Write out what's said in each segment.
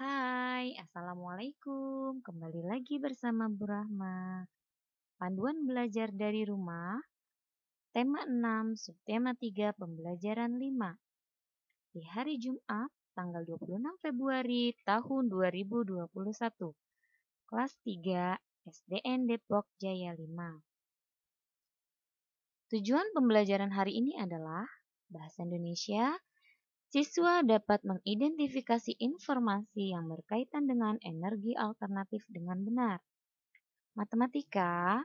Hai, Assalamualaikum. Kembali lagi bersama Bu Rahma. Panduan belajar dari rumah, tema 6, subtema 3, pembelajaran 5. Di hari Jumat, tanggal 26 Februari tahun 2021. Kelas 3, SDN Depok Jaya 5. Tujuan pembelajaran hari ini adalah bahasa Indonesia. Siswa dapat mengidentifikasi informasi yang berkaitan dengan energi alternatif dengan benar. Matematika,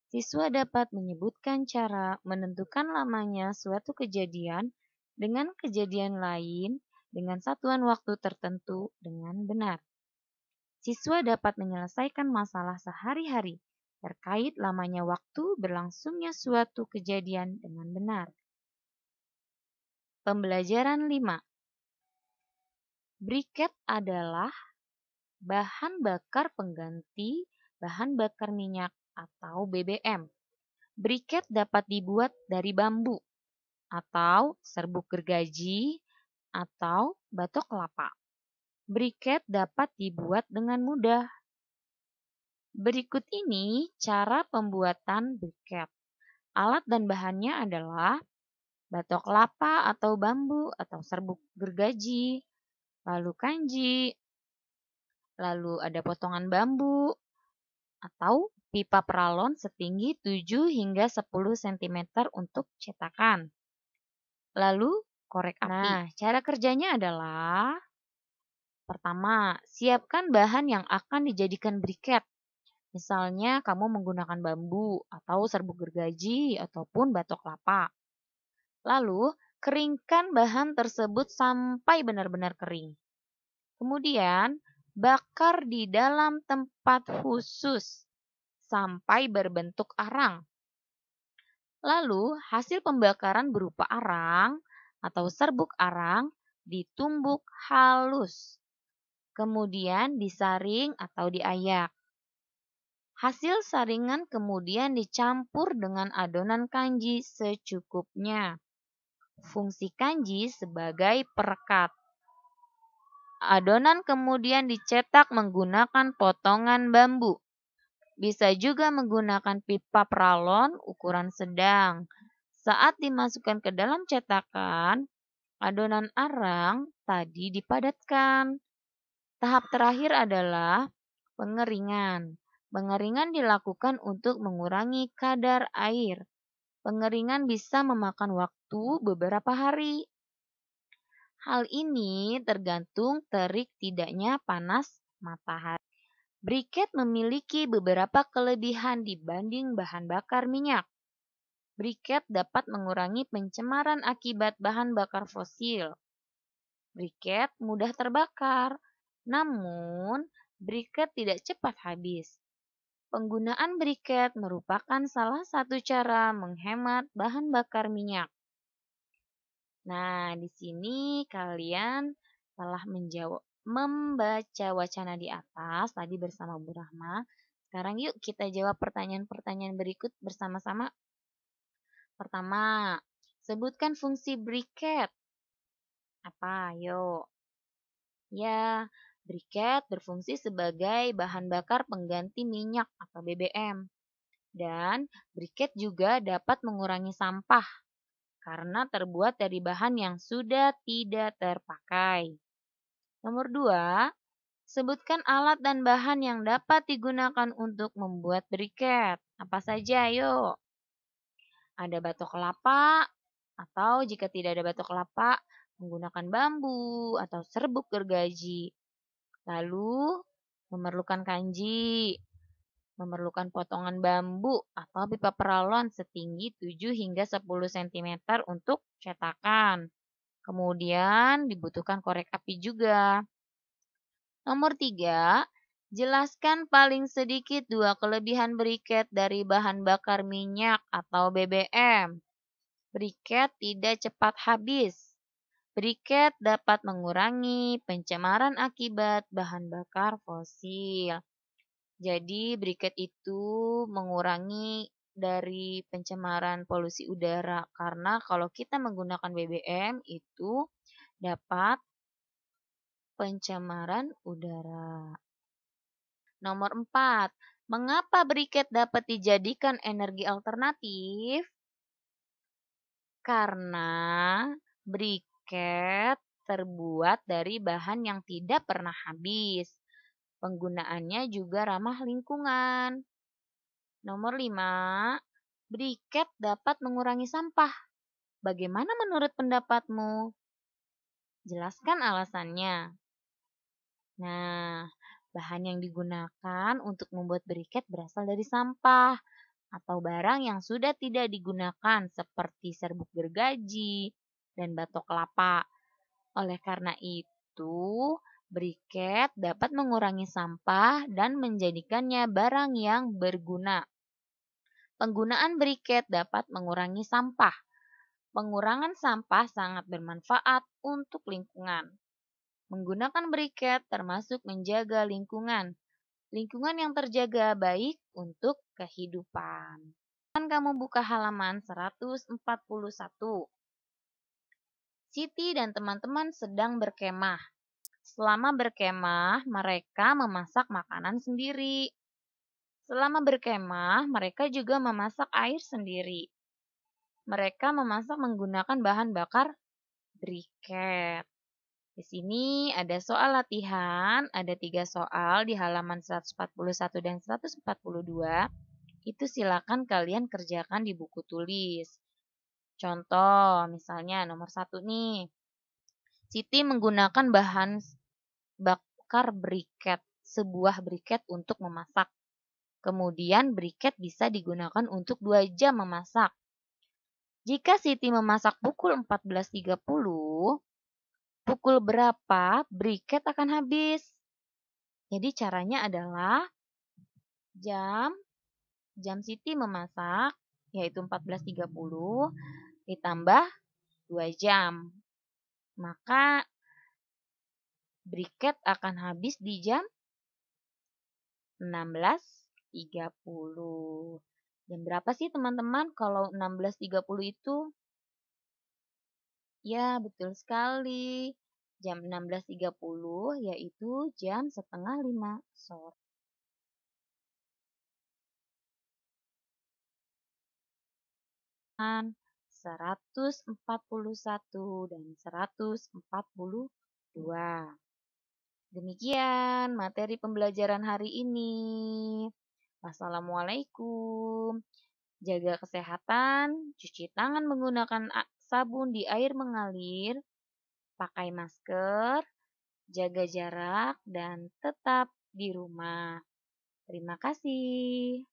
siswa dapat menyebutkan cara menentukan lamanya suatu kejadian dengan kejadian lain dengan satuan waktu tertentu dengan benar. Siswa dapat menyelesaikan masalah sehari-hari terkait lamanya waktu berlangsungnya suatu kejadian dengan benar. Pembelajaran 5. Briket adalah bahan bakar pengganti bahan bakar minyak atau BBM. Briket dapat dibuat dari bambu atau serbuk gergaji atau batok kelapa. Briket dapat dibuat dengan mudah. Berikut ini cara pembuatan briket. Alat dan bahannya adalah batok kelapa atau bambu atau serbuk gergaji, lalu kanji, lalu ada potongan bambu, atau pipa peralon setinggi 7 hingga 10 cm untuk cetakan. Lalu korek api. Nah, cara kerjanya adalah pertama, siapkan bahan yang akan dijadikan briket. Misalnya kamu menggunakan bambu atau serbuk gergaji ataupun batok kelapa. Lalu, keringkan bahan tersebut sampai benar-benar kering. Kemudian, bakar di dalam tempat khusus sampai berbentuk arang. Lalu, hasil pembakaran berupa arang atau serbuk arang ditumbuk halus. Kemudian disaring atau diayak. Hasil saringan kemudian dicampur dengan adonan kanji secukupnya. Fungsi kanji sebagai perekat. Adonan kemudian dicetak menggunakan potongan bambu. Bisa juga menggunakan pipa peralon ukuran sedang. Saat dimasukkan ke dalam cetakan, adonan arang tadi dipadatkan. Tahap terakhir adalah pengeringan. Pengeringan dilakukan untuk mengurangi kadar air. Pengeringan bisa memakan waktu beberapa hari. Hal ini tergantung terik tidaknya panas matahari. Briket memiliki beberapa kelebihan dibanding bahan bakar minyak. Briket dapat mengurangi pencemaran akibat bahan bakar fosil. Briket mudah terbakar, namun briket tidak cepat habis. Penggunaan briket merupakan salah satu cara menghemat bahan bakar minyak. Nah, di sini kalian telah membaca wacana di atas tadi bersama Bu Rahma. Sekarang yuk kita jawab pertanyaan-pertanyaan berikut bersama-sama. Pertama, sebutkan fungsi briket. Apa? Yuk. Ya, briket berfungsi sebagai bahan bakar pengganti minyak atau BBM. Dan briket juga dapat mengurangi sampah karena terbuat dari bahan yang sudah tidak terpakai. Nomor 2, sebutkan alat dan bahan yang dapat digunakan untuk membuat briket. Apa saja? Yuk. Ada batok kelapa, atau jika tidak ada batok kelapa, menggunakan bambu atau serbuk gergaji. Lalu, memerlukan kanji, memerlukan potongan bambu atau pipa peralon setinggi 7 hingga 10 cm untuk cetakan. Kemudian dibutuhkan korek api juga. Nomor 3, jelaskan paling sedikit 2 kelebihan briket dari bahan bakar minyak atau BBM. Briket tidak cepat habis. Briket dapat mengurangi pencemaran akibat bahan bakar fosil. Jadi briket itu mengurangi dari pencemaran polusi udara karena kalau kita menggunakan BBM itu dapat pencemaran udara. Nomor 4. Mengapa briket dapat dijadikan energi alternatif? Karena briket terbuat dari bahan yang tidak pernah habis. Penggunaannya juga ramah lingkungan. Nomor 5. Briket dapat mengurangi sampah. Bagaimana menurut pendapatmu? Jelaskan alasannya. Nah, bahan yang digunakan untuk membuat briket berasal dari sampah atau barang yang sudah tidak digunakan seperti serbuk gergaji dan batok kelapa. Oleh karena itu, briket dapat mengurangi sampah dan menjadikannya barang yang berguna. Penggunaan briket dapat mengurangi sampah. Pengurangan sampah sangat bermanfaat untuk lingkungan. Menggunakan briket termasuk menjaga lingkungan. Lingkungan yang terjaga baik untuk kehidupan. Kan kamu buka halaman 141. Siti dan teman-teman sedang berkemah. Selama berkemah, mereka memasak makanan sendiri. Selama berkemah, mereka juga memasak air sendiri. Mereka memasak menggunakan bahan bakar briket. Di sini ada soal latihan, ada 3 soal di halaman 141 dan 142. Itu silakan kalian kerjakan di buku tulis. Contoh, misalnya nomor 1 nih. Siti menggunakan bahan bakar briket, sebuah briket untuk memasak. Kemudian briket bisa digunakan untuk 2 jam memasak. Jika Siti memasak pukul 14.30, pukul berapa briket akan habis? Jadi caranya adalah jam Siti memasak yaitu 14.30 ditambah 2 jam. Maka briket akan habis di jam 16.30. Jam berapa sih teman-teman kalau 16.30 itu? Ya, betul sekali. Jam 16.30 yaitu jam setengah 5 sore. 141 dan 142. Demikian materi pembelajaran hari ini. Wassalamualaikum. Jaga kesehatan, cuci tangan menggunakan sabun di air mengalir, pakai masker, jaga jarak, dan tetap di rumah. Terima kasih.